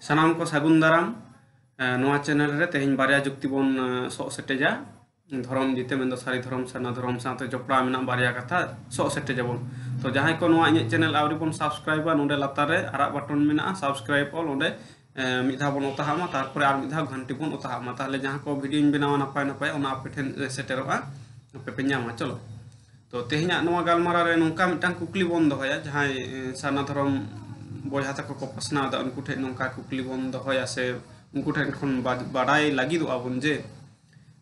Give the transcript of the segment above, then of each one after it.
ᱥᱟᱱᱟᱢ ᱠᱚ ᱥᱟᱹᱜᱩᱱ ᱫᱟᱨᱟᱢ ᱱᱚᱣᱟ ᱪᱮᱱᱮᱞ ᱨᱮ ᱛᱮᱦᱮᱧ ᱵᱟᱨᱭᱟ ᱡᱩᱠᱛᱤ ᱵᱚᱱ ᱥᱚᱜ ᱥᱮᱴᱮᱡᱟ ᱫᱷᱚᱨᱚᱢ ᱡᱤᱛᱮ ᱢᱮᱱᱫᱚ ᱥᱟᱹᱨᱤ ᱫᱷᱚᱨᱚᱢ ᱥᱟᱨᱱᱟ ᱫᱷᱚᱨᱚᱢ ᱥᱟᱶᱛᱮ ᱡᱚᱯᱲᱟᱣ ᱢᱮᱱᱟᱜ ᱵᱟᱨᱭᱟ ᱠᱟᱛᱷᱟ ᱥᱚᱜ ᱥᱮᱴᱮᱡᱟᱵᱚᱱ ᱛᱚ ᱡᱟᱦᱟᱸᱭ ᱠᱚ ᱱᱚᱣᱟ ᱤᱧᱟᱹᱜ ᱪᱮᱱᱮᱞ ᱟᱹᱣᱨᱤ ᱵᱚᱱ ᱥᱟᱵᱥᱠᱨᱟᱭᱤᱵᱟ ᱱᱚᱰᱮ ᱞᱟᱛᱟᱨ ᱨᱮ ᱟᱨᱟᱜ ᱵᱟᱴᱚᱱ ᱢᱮᱱᱟᱜᱼᱟ ᱥᱟᱵᱥᱠᱨᱟᱭᱤᱵ ᱚᱞ ᱚᱸᱰᱮ ᱢᱤᱫ ᱫᱷᱟᱣ ᱵᱚᱱ ᱚᱛᱟᱦᱟᱜ ᱢᱟ ᱛᱟᱨᱯᱚᱨᱮ ᱟᱨ ᱢᱤᱫ ᱫᱷᱟᱣ ᱜᱷᱟᱱᱴᱤ ᱵᱚᱱ ᱚᱛᱟᱦᱟᱜ ᱢᱟ ᱛᱟᱦᱞᱮ ᱡᱟᱦᱟᱸ ᱠᱚ ᱵᱷᱤᱰᱤᱭᱳᱧ ᱵᱮᱱᱟᱣᱟ ᱱᱟᱯᱟᱭ ᱱᱟᱯᱟᱭ ᱚᱱᱟ ᱟᱯᱮ ᱴᱷᱮᱱ ᱥᱮᱴᱮᱨᱚᱜᱼᱟ ᱟᱯᱮ ᱯᱮ ᱧᱟᱢᱟ ᱪᱚᱞᱚ तो तेहना गलमारा रे नौका मिटांग कुकली बन दहया जहां सारना धर्म बया तक को पसना उनको ठे नौका कुकली बन दहया से उनको ठेन खन बाडाय लागिदोआ बन जे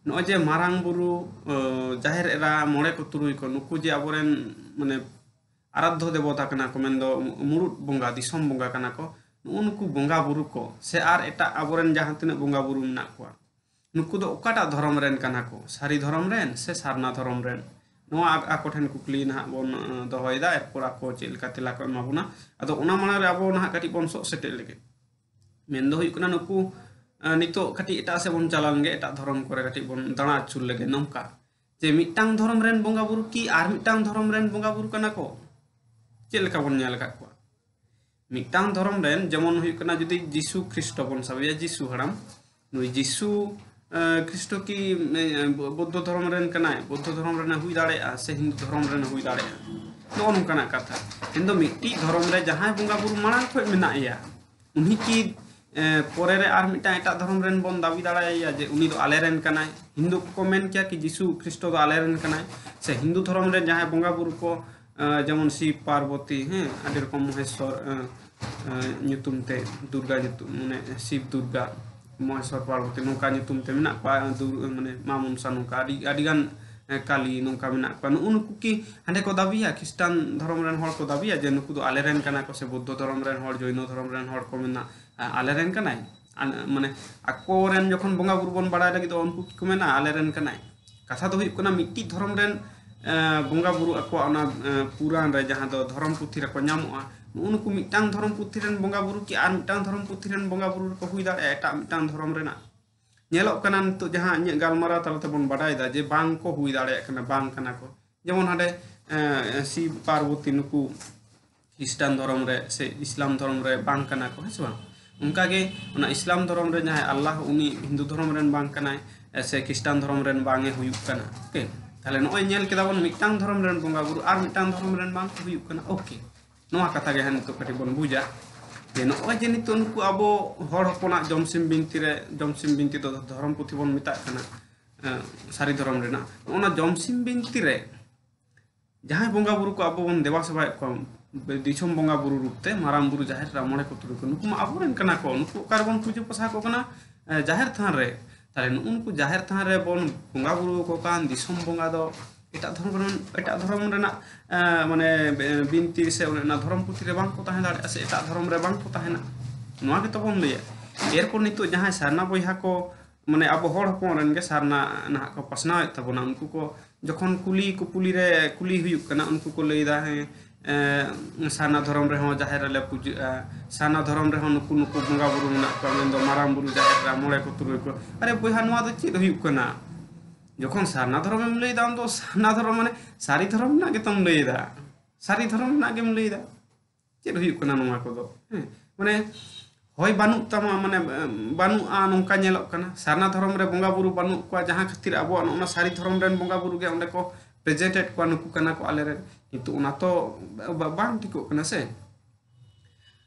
नॉय जे मारांग बुरु जाहिर एरा मोड़े को तुरुई को नुकु जे आबोरेन माने आराध्य देवता कना को मेंदो मुरुट बोंगा दिसम बोंगा कना को उनको बोंगा बुरु को से आर एटा आबोरेन जहां तिना बोंगा बुरु मेना को नुकु दो ओकाटा धर्म रेन कना को सारी धर्म रेन से सारना धर्म रेन नोआ आको ठेन कुकली ना बोन दहयदा एरपर आको चेल का तेला को एमाबुना अदो ओना माना रे आबो ना काटी बोन सो सेटे लेगे मेन दो हुई कना नुकु नितो काटी एटा से बोन चालान गे एटा धर्म करे काटी बोन दाना चुल लेगे नौका जे मिटांग धर्म रेन बोंगा बुरु की आर मिटांग धर्म रेन बोंगा बुरु कना को चेल का बोन नेल का को मिटांग धर्म रेन जेमन हुई कना जदी जीसु ख्रिस्ट बोन साबिया जीसु हराम नुई जीसु ख्रिस्ट की बौद्ध धर्म रेन कना बौद्ध धर्म रेन हुई दाड़े से हिंदू धर्म रेन हुई दाड़े नो नोकना कथा किंतु मिट्टी धर्म रे जहां बोंगा बुरु मांग खो मेना या उन्हीं की परे रे आर मिटा एटा धर्म रेन बन दाबी दाड़ाया जे उनी दो आले रेन कना हिंदू को मेन किया कि जीसु ख्रिस्ट दो आले रेन कना से हिंदू धर्म रे जहां बोंगा बुरु को जेमन शिव पार्वती हैं आदि रकम महेश्वर ᱧᱩᱛᱩᱢ ᱛᱮ दुर्गा ᱧᱩᱛᱩᱢ माने शिव दुर्गा महेश्वर पार्वती नौका ᱧᱩᱛᱩᱢ ᱛᱮ ᱢᱮᱱᱟᱜ ᱠᱚᱣᱟ माने मामुनसा नौका आदि गान काली नौका मेना को नुकु की हांडे को दाबिया ख्रिस्टान धर्म रेन हर को दाबिया जे नुकु दो आले रेन कना को से बौद्ध धर्म रेन हर जैन धर्म रेन हर को मेना आले रेन कनाय माने आको रेन जखन बोंगा बुरु बन बाड़ाय लगी तो उनको को मेना आले रेन कनाय कथा दो हुई कोना मिट्टी धर्म रेन बोंगा बुरु आको ओना पुराण रे जहां दो धर्म पुथि रे को ᱧᱟᱢᱚᱜᱼᱟ उनको मिटांग धर्म पुथि रेन बोंगा बुरु की आर मिटांग धर्म पुथि रेन बोंगा बुरु को हुई दाड़े एटा मिटांग धर्म रेना नेलो कना तो जहां इᱧ गालमारा तलते बन बाडाय दा जे बांग को हुई दाड़े कना बांग कना को जेमन हाडे शिव पार्वती नुकु ख्रिस्टान धर्म रे से इस्लाम धर्म रे बांग कना को है बा उनका गे ओना इस्लाम धर्म रे जहां अल्लाह उनी हिंदू धर्म रेन बांग कना से ख्रिस्टान धर्म रेन बांगे हुई कना ओके ताले नोय नेल केदा बन मिटांग धर्म रेन बोंगा बुरु आर मिटांग धर्म रेन बांग हुई कना ओके नोआ कथा गे हन तो कटी बन बुझा जे नोय जे नितो नुकु आबो हर हपना जमसिम बिनती तो धर्म पुथि बन मिता कना सारी धर्म रेना ओना जमसिम बिनती रे जहां बोंगा बुरु को आबो बन देवा सेवा को दिसम बोंगा बुरु रूपते माराम बुरु जाहिर रा मोड़े को तुरु को नुकु मा आबो रेन कना को नुकु कार बन पूजा पसा को कना जाहिर थान रे ताले उनको जाहिर थान रे बन बोंगा बुरु को कान दिसम बोंगा दो एटा धर्म रेना माने बिनती से ओना धर्म पुथि रे बांग को ताहे दाड़े से एटा धर्म रे बांग को ताहेना नोआ के तो बन लैया एरपर नितो जहां सारना बयहा को माने अब हर हपन रेन गे सारना ना को पसना तबना उनको को जखन कुली रे कुली हुयुक कना उनको को लैदा है सारना धर्म रे हो जाहिर ले पूजा सारना धर्म रे हो नुकु बोंगा बुरु ना को मेन दो माराम बुरु जाहिर रा मोड़े को तुरु को अरे बयहा नोआ दो चेद हुयुक कना जखन सारना धर्म में लैदा तो सारना धर्म माने सारी धर्म ना के तम लैदा सारी धर्म ना के लैदा चेद हुयुक कना नोआ को दो माने होय बानु तमा माने बानु आ नौका नेलक कना सारना धर्म रे बोंगा बुरु बानु को जहां खातिर अब ओना सारी धर्म रेन बोंगा बुरु गे ओंडे को प्रेजेंटेड को नुकु कना को आले रे किंतु ओना तो बांग ठिको कना से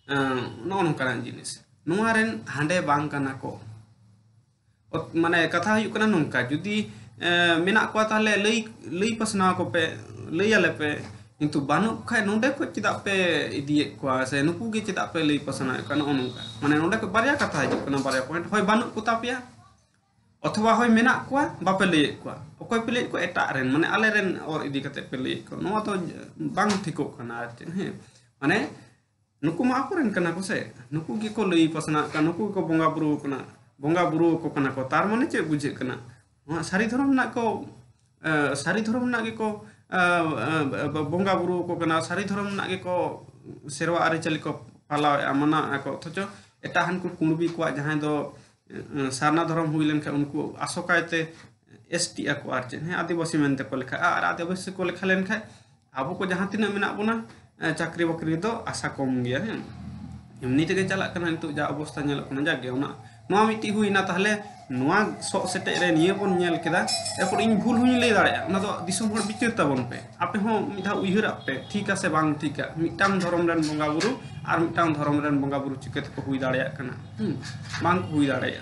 नो नौका जिनिस नोआ रेन हांडे बांग कना को माने कथा हुयुक कना नौका जुदी मेना को ताले लई पसना को पे लई आले पे किंतु बानु खाय नोंडे को चिदा पे इदिए को से नुकु गे चिदा पे लई पसना कना ओनका माने नोंडे को बारिया कथा हिजुक कना बारिया पॉइंट होय बानु को तापिया अथवा होय मेना को बापे लई को ओकोय पे लई को एटा रेन माने आले रेन और इदि कते पे लई को नो तो बांग ठिको कना हे माने नुकु मा आपरेन कना को से नुकु गे को लई पसना का नुकु को बोंगा बुरु को कना को तार माने चे बुझे कना सारी धर्म ना को गे को बोंगा बुरु को कना सारी धर्म ना गे को सेरवा आरे चली को पाला मना को थचो एटा हन को कुणबी को जहां दो सारना धर्म हुई लेन उनको आसोकायते एसटी को आर चे आदिवासी मेनते को लेखा आर आदिवासी को लेखा लेन अब को जहां तिना मेना बोना चाकरी बाकरी दो आशा कम गया है एमनी तेगे चला कना नितो जा अवस्था नेलक कना जागे ओना नोआ मिट्टी हुईना ताहले नोआ सो सेटे रे निये बोन नेल केदा एरपर इन भूल हुई लई दाड़े ओना दो दिसम हर बिचार ताबन पे आपे हो मिधा उइहर आपे ठीक आसे बांग ठीका मिटांग धर्म रेन बंगा बुरु आर मिटांग धर्म रेन बंगा बुरु चिकेत को हुई दाड़े कना बांग हुई दाड़े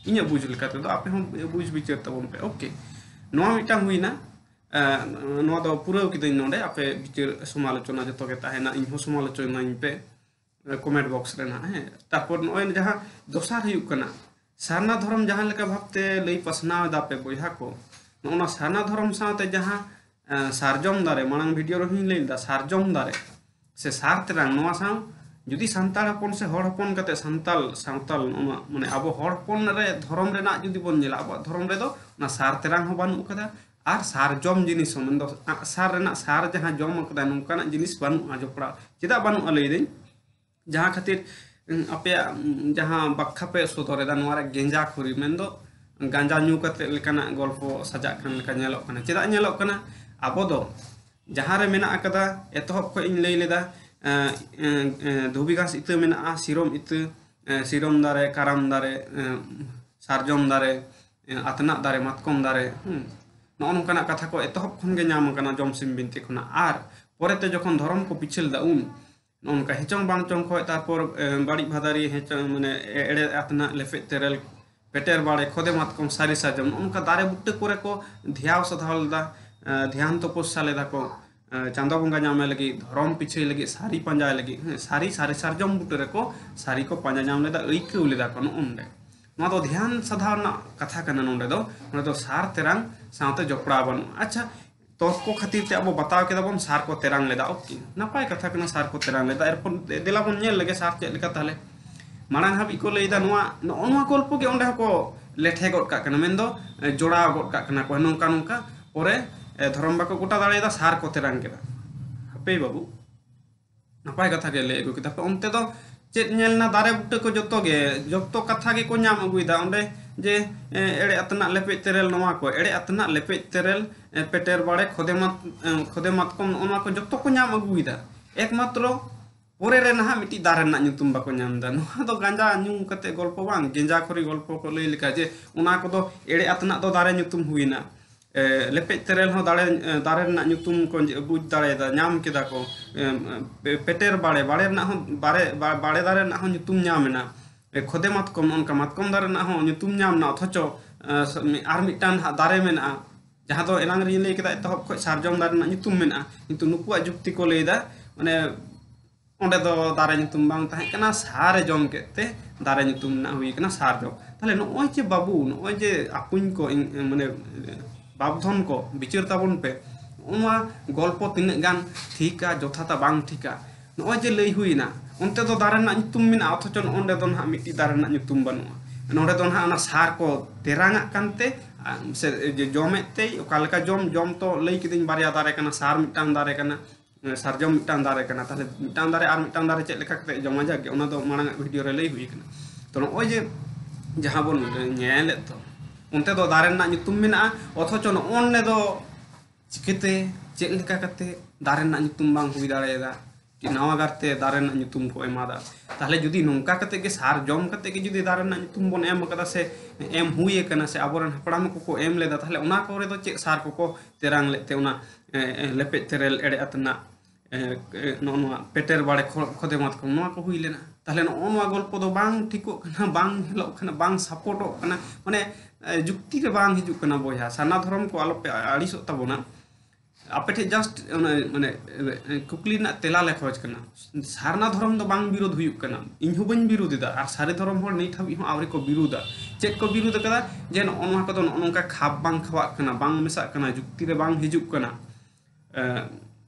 इnya बुझ लेकाते दो आपे हो बुझ बिचार ताबन पे ओके नोआ मिटांग हुईना नोआ दो पूरा किदिन नोडे आपे बिचार समालोचना जतो के ताहेना इन हो समालोचना इन पे कमेंट बॉक्स रेना है तारपर नोय जहां दोसार हुयुक कना सारना धर्म जहां लेका भाबते लई पसनाव दापे बोया को नोना सारना धर्म साथे जहां सारजम दारे मांग वीडियो रो हिन लेदा सारजम दारे से सारतरांग नोआ साव जुदी संताल हपन से हर हपन कते संताल माने अब हर हपन रे धर्म रेना जुदी बोन नेला अब धर्म रे दो ना सारतरांग हो बानु कदा आर सारजम जिनिस मन दो सार रेना सार जहां जम कदा नोंकाना जिनिस बानु आजोपड़ा चेदा बानु अलई देन जहाँ खातिर आपे जहाँ बाखा पे सोदरेदा नोरा गेंजा खुरी मेंदो गांजा न्यू कते लेकाना गल्पो सजा खान लेका नेलोक कना चेदा नेलोक कना आबो दो जहाँ रे मेना अकदा एतहब को इन लई लेदा धोबी घास इते मेना सिरम इते सिरम दारे काराम दारे सारजम दारे आतना दारे मातकम दारे नो नोंकाना कथा को एतहब खन गे नाम कना जमसिम बिनती खना आर परेते जखन धर्म को पिछल दा उन नोनका हेचों बांग चों खय तारपर बाड़ी भादारी हेचों माने एड़े आतना लेफे तेरल पेटेर बाड़े खोदे मातकम सारी साजम उनका दारे बुट्टे करे को ध्याव सधावलदा ध्यान तपस्या लेदा को चांदा बंगा नामे लगी धर्म पिछे लगी सारी पंजा लगी सारी सारजम बुट्टे रे को सारी को पंजा नाम लेदा ऐके उलेदा को नोंडे नो दो ध्यान सधावना कथा कना नोंडे दो सार तेरांग सावते जपड़ा बन अच्छा तो को खातिर ते अब बताव के दबन सार को तेरांग लेदा ओके नपाय कथा कना सार को तेरांग लेदा एरपर देला बन नेल लगे सार चेक लेका ताले मांग हाबी को लेदा नोआ गल्प के ओंडे को लेठे गड का कना मेंदो जोड़ा गड का कना को नोंका नोंका परे धर्म बाको गोटा दाड़ेदा सार को तेरांग केदा हपे बाबू नपाय कथा के ले अगु केदा ओंते दो चेक नेलना दारे बुट्टे को जतो कथा के को नाम अगुइदा ओंडे जे एड़े अतना लेपे तेरेल नोआ को एड़े अतना लेपे तेरेल पेटेर बाड़े खोदे मातकम ओना को जतो को नाम अगुइदा एकमात्र पोरे रे नहा मिटी दारे ना nyutum बाको नामदा नोआ दो गांजा न्यू कते गल्प बांग गेंजा खरी गल्प को लई लेका जे ओना को दो एड़े अतना दो दारे nyutum हुइना लेपे तेरेल हो दारे ना nyutum को बुझ दाड़ेदा नाम केदा को पेटेर बाड़े ना हो बाड़े दारे ना हो nyutum नामेना खोदे मातकम उनका मातकम दारे ना हो nyutum नामना अथचो आर मिटान दारे मेना जहाँ तो एलांग रे लई केदा एतहब खय सारजम दारे ना nyutum मेना किंतु नुकुआ जुक्ति को लईदा माने ओंडे दो दारे nyutum बांग ताहे कना सारे जम केते दारे nyutum ना हुई कना सारजम ताले नोय जे बाबू नोय जे आपुन को माने बाबधन को बिचार ताबन पे ओना गल्प तिना गान ठीका जथाता बांग ठीका नोय जे लई हुईना ओंते दो दारे ना nyutum मेना अथचो ओंडे दो ना मिट्टी दारे ना nyutum बानुआ नोडे दो ना ओना सार को तेरांगा कानते से जे जमेते ओकालेका जम तो लई किदिन बारिया दारे कना सार मिटांग दारे कना सारजम मिटांग दारे कना ताले मिटांग दारे आर मिटांग दारे चेक लेका कते जमा जागे ओना दो मांग वीडियो रे लई हुई कना तो नोय जे जहां बोन नेले तो उनते दो दारे ना nyutum मेना अथचो ओन्ने दो चिकेते चेक लेका कते दारे ना nyutum बांग हुई दाड़ेदा नावा गारते दारे ना nyutum को एमादा ताहले जुदी नोंका कते के सार जम कते के जुदी दारे ना nyutum बोन एम कदा से एम हुई कना से आबोरन हपड़ाम को एम लेदा ताहले ओना कोरे दो चेक सार को तेरांग लेते ओना लेपे तेरेल एड़े अतना नोआ पेटेर बाड़े खोदे मातकम नोआ को हुई लेना ताहले नोआ गल्प दो बांग ठिको कना बांग हेलो कना बांग सपोर्टो कना माने जुक्ति रे बांग हिजु कना बोया साना धर्म को आलोपे आड़िसो ताबोना आपे जस्ट माने कुकली ना तेला ले खोज कना सारना धर्म दो बांग विरोध हुयुक कना इनहु बन विरोधदा आर सारे धर्म होर नै थाबि हो आवरे को विरोधा चेक को विरोध कदा जे नोआ को दो नोंका खाप बांग खवा कना बांग मेसा कना जुक्ति रे बांग हिजुक कना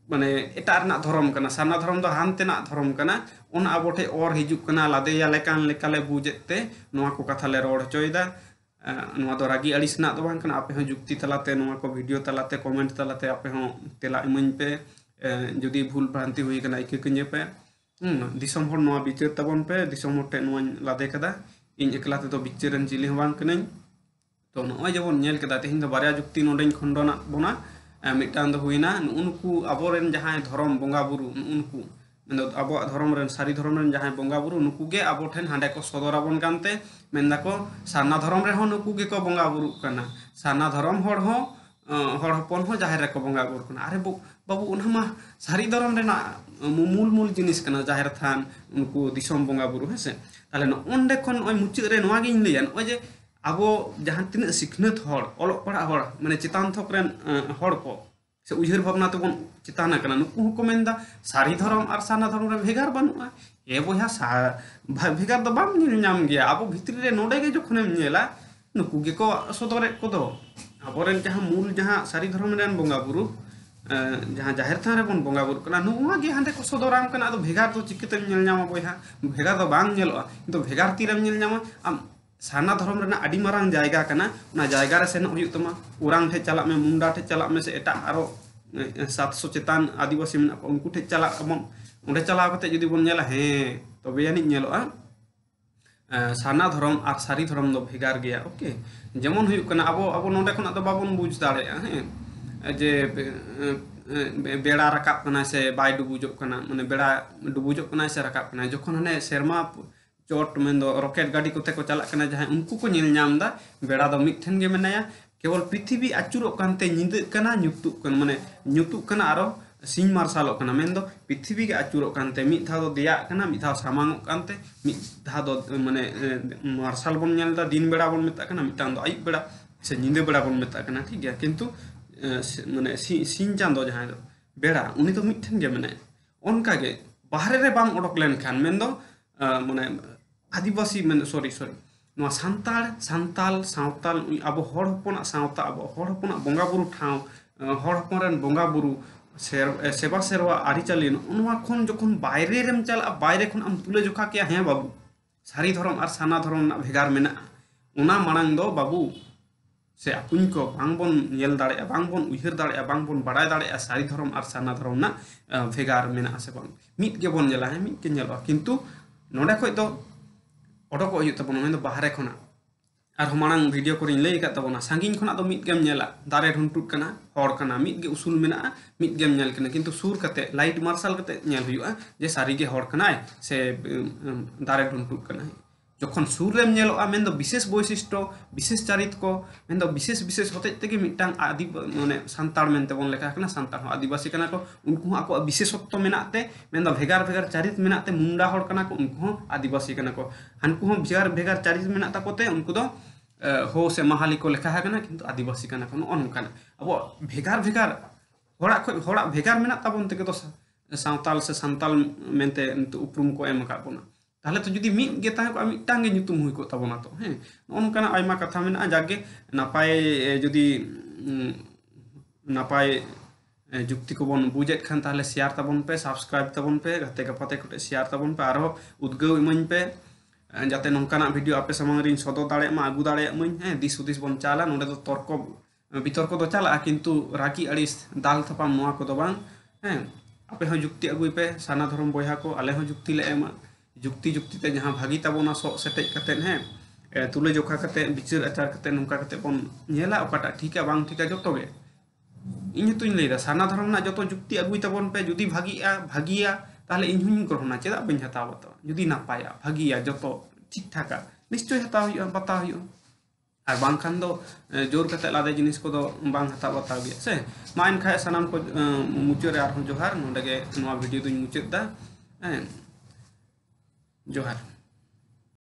माने एटार ना धर्म कना सारना धर्म दो हानते ना धर्म कना ओना आबोठे और हिजुक कना लादेया लेकान लेकाले बुजेते नोआ को कथा ले रोड चोयदा नोआ दो रागी अड़िस ना दो बांग कना आपे हो जुक्ति तलाते नोआ को वीडियो तलाते कमेंट तलाते आपे हो तेला इमन पे जुदी भूल भ्रांति हुई कना इके कन्ये पे दिसम हर नोआ बिचार तबन पे दिसम हर टे नोआ लादे कदा इन एकला ते तो बिचारन जिली बांग कनाई तो नोय जेबन नेल कदा तेहिन दो बारिया जुक्ति नोडेन खंडना बोना मिटान दो हुईना उनको आबोरेन जहां धर्म बंगा बुरु उनको ᱟᱵᱚᱣᱟᱜ ᱫᱷᱚᱨᱚᱢ ᱨᱮᱱ ᱥᱟᱹᱨᱤ ᱫᱷᱚᱨᱚम ᱨᱮᱱ ᱡᱟᱦᱟᱸᱭ ᱵᱚᱸᱜᱟ ᱵᱩᱨᱩ ᱱᱩᱠᱩ ᱜᱮ ᱟᱵᱚ ᱴᱷᱮᱱ ᱦᱟᱸᱰᱮ ᱠᱚ ᱥᱚᱫᱚᱨᱟᱵᱚᱱ ᱠᱟᱱᱛᱮ ᱢᱮᱱᱫᱟᱠᱚ ᱥᱟᱨᱱᱟ ᱫᱷᱚᱨᱚᱢ ᱨᱮᱦᱚᱸ ᱱᱩᱠᱩ ᱜᱮᱠᱚ ᱵᱚᱸᱜᱟ ᱵᱩᱨᱩᱜ ᱠᱟᱱᱟ, ᱥᱟᱨᱱᱟ ᱫᱷᱚᱨᱚᱢ ᱦᱚᱲ ᱦᱚᱯᱚᱱ ᱦᱚᱸ ᱡᱟᱦᱮᱨ ᱨᱮᱠᱚ ᱵᱚᱸᱜᱟ ᱵᱩᱨᱩᱜ ᱠᱟᱱᱟ। ᱟᱨᱮ ᱵᱟᱵᱩ ᱚᱱᱟ ᱢᱟ ᱥᱟᱹᱨᱤ ᱫᱷᱚᱨᱚᱢ ᱨᱮᱱᱟᱜ ᱢᱩᱞ ᱡᱤᱱᱤᱥ ᱠᱟᱱᱟ, ᱡᱟᱦᱮᱨ ᱛᱷᱟᱱ ᱩᱱᱠᱩ ᱫᱤᱥᱚᱢ ᱵᱚᱸᱜᱟ ᱵᱩᱨᱩ ᱦᱮᱸᱥᱮ। ᱛᱟᱦᱞᱮ ᱱᱚᱜᱼᱚᱸᱰᱮ ᱠᱷᱚᱱ ᱱᱚᱜᱼᱚᱭ ᱢᱩᱪᱟᱹᱫ ᱨᱮ ᱱᱚᱣᱟ ᱜᱤᱧ ᱞᱟᱹᱭᱟ, ᱱᱚᱜᱼᱚᱭ ᱡᱮ ᱟᱵᱚ ᱡᱟᱦᱟᱸ ᱛᱤᱱᱟᱹᱜ ᱥᱤᱠᱷᱱᱟᱹᱛ ᱦᱚᱲ, ᱚᱞᱚᱜ ᱯᱟᱲᱦᱟᱜ ᱦᱚᱲ, ᱢᱟᱱᱮ ᱪᱮᱛᱟᱱ ᱛᱷᱚᱠ ᱨᱮᱱ ᱦᱚᱲ ᱠᱚ से उयहर भावना तबन चितान आकना नुकु हुको मेनदा सारी धर्म और साना धर्म रे भेगार बानुआ ए बोया भेगार दो बाम ᱧᱟᱢ गया अब भितरी रे नोडे गे जखनेम नेला नुकु गे को सदरे को दो आबोरेन जहां मूल जहां सारी धर्म रेन बोंगा बुरु जहां जाहिर थान रे बन बोंगा बुरु कना नुआ गे हांडे को सदराम कना तो भेगार तो चिकिते नेल ᱧᱟᱢᱟ बोया भेगार दो बांग नेलोआ किंतु भेगार तीरेम नेल ᱧᱟᱢᱟ आम साना धर्म रेना आडी मारांग जायगा कना ना जायगा रे सेनो हुयु तमा उरांग ठे चला में मुंडा ठे चला में से एटा आरो 700 चेतान आदिवासी में उनको ठे चला अमन उंडे चलाव कते जदि बोन नेला हे तबे यानी नेलोआ साना धर्म और सारी धर्म दो भेगार गया ओके जेमन हुयु कना अब नोडे खना तो बाबन बुझ दाड़े हे जे बेड़ा रकाब कना से बाय डुबुजो कना माने बेड़ा डुबुजो कना से रकाब कना जखन हने सेरमा चोट में दो रॉकेट गाड़ी कोते को चला कना जहां उनको को नेल ᱧᱟᱢदा बेड़ा दो मिठन गे मेनाया केवल पृथ्वी आचुरो कानते निंदे कना ᱧᱩᱛᱩᱜ कना माने ᱧᱩᱛᱩᱜ कना आरो सिंह मार्शल कना मेन दो पृथ्वी गे आचुरो कानते मिद धा दो दिया कना मिद धा सामांग कानते मिद धा दो माने मार्शल बन नेलदा दिन बेड़ा बन मेता कना मिटान दो आयुब बेड़ा से निंदे बेड़ा बन मेता कना ठीक गया किंतु माने सिंह चांदो जहां दो बेड़ा उनी तो मिठन गे मेने ओनका गे बाहरे रे बाम ओडक लेन खान मेन दो माने आदिवासी में सॉरी सान्ताल सावताल अब हर हपना सावता अब हर हपना बोंगा बुरु ठाव हर हपन रेन बोंगा बुरु सेवा सेरवा आरिचाली नोवा खन जखन बायरे रेम चला बायरे खन आम तुले जोखा के हे बाबू सारी धर्म और साना धर्म ना भेगार मेना ओना मांग दो बाबू से आपुन को बांगबन नेल दाड़े बांगबन उयहर दाड़े बांगबन बाड़ाय दाड़े सारी धर्म और साना धर्म ना भेगार मेना से बांग मिट के बन नेला हे मिट के नेला किंतु नोडे खय दो ओडको हुयु तबना मेन दो बाहरे खना और मांग वीडियो को लई का तबना सांगिन खना दो मिट गेम नेला दारे ढुंटुट कना हर कना मिट गे उसूल मेना मिट गेम नेल कना किंतु सुर कते लाइट मार्शल कते नेल हुयुआ जे सारी गे हर कनाय से दारे ढुंटुट कना जखन सुर रेम नेलोआ मेन दो विशेष वैशिष्ट्य विशेष चरित को मेन दो विशेष होते तेगे मिटांग आदि माने सांताड़ मेनते बन लेखा कना सांताड़ हो आदिवासी कना को उनको आको विशेषत्व मेनाते मेन दो भेगार चरित मेनाते मुंडा हर कना को उनको आदिवासी कना को हानकु हो भेगार चरित मेनाता कोते उनको दो हो से महाली को लेखा है कना किंतु आदिवासी कना को अनकाना अब भेगार होड़ा भेगार मेना ताबन तेगे दो सावताल से सांताल मेनते उपरुम को एम का बोना ताहले तो जुदी मिट गे ताहे को मिटांग गे ᱧᱩᱛᱩᱢ हुई को तबना तो हे नोनकाना आयमा कथा मेना जागे नापाय जुदी नापाय जुक्ति को बन बुझेत खान ताहले शेयर तबन पे सब्सक्राइब तबन पे गते गपाते कोटे शेयर तबन पे आरो उद्गव इमन पे जाते नोनकाना वीडियो आपे समंग रिन सदो दाड़े मा आगु दाड़े मई हे दिस उदिस बन चाला नोडे तो तर्क बितर्क दो चला किंतु रागी अड़िस दाल थपाम नोआ को दो बांग हे आपे हो जुक्ति अगुई पे साना धर्म बयहा को आले हो जुक्ति ले एमा जुक्ति ते जहाँ भागी तबना सो सेटेज कते हे तुले जोखा कते विचार आचार कते नोंका कते बन नेला ओकाटा ठीका बांग ठीका जतो गे इन तुइन लेदा साना धर्म ना जतो जुक्ति अगुई तबन पे जुदी भागिया ताहले इन हुइन ग्रहणा चेदा बइन हताव तो जुदी नापाया भागिया जतो ठीक ठाका निश्चय हताव हुआ बता हुआ और बांखान दो जोर कते लादे जिनिस को दो बांग हताव बताव गया से मा इनखा सनाम को मुचाद रे आरहन जोहार नोडे गे नोआ वीडियो दुइन मुचाद दा जोहार।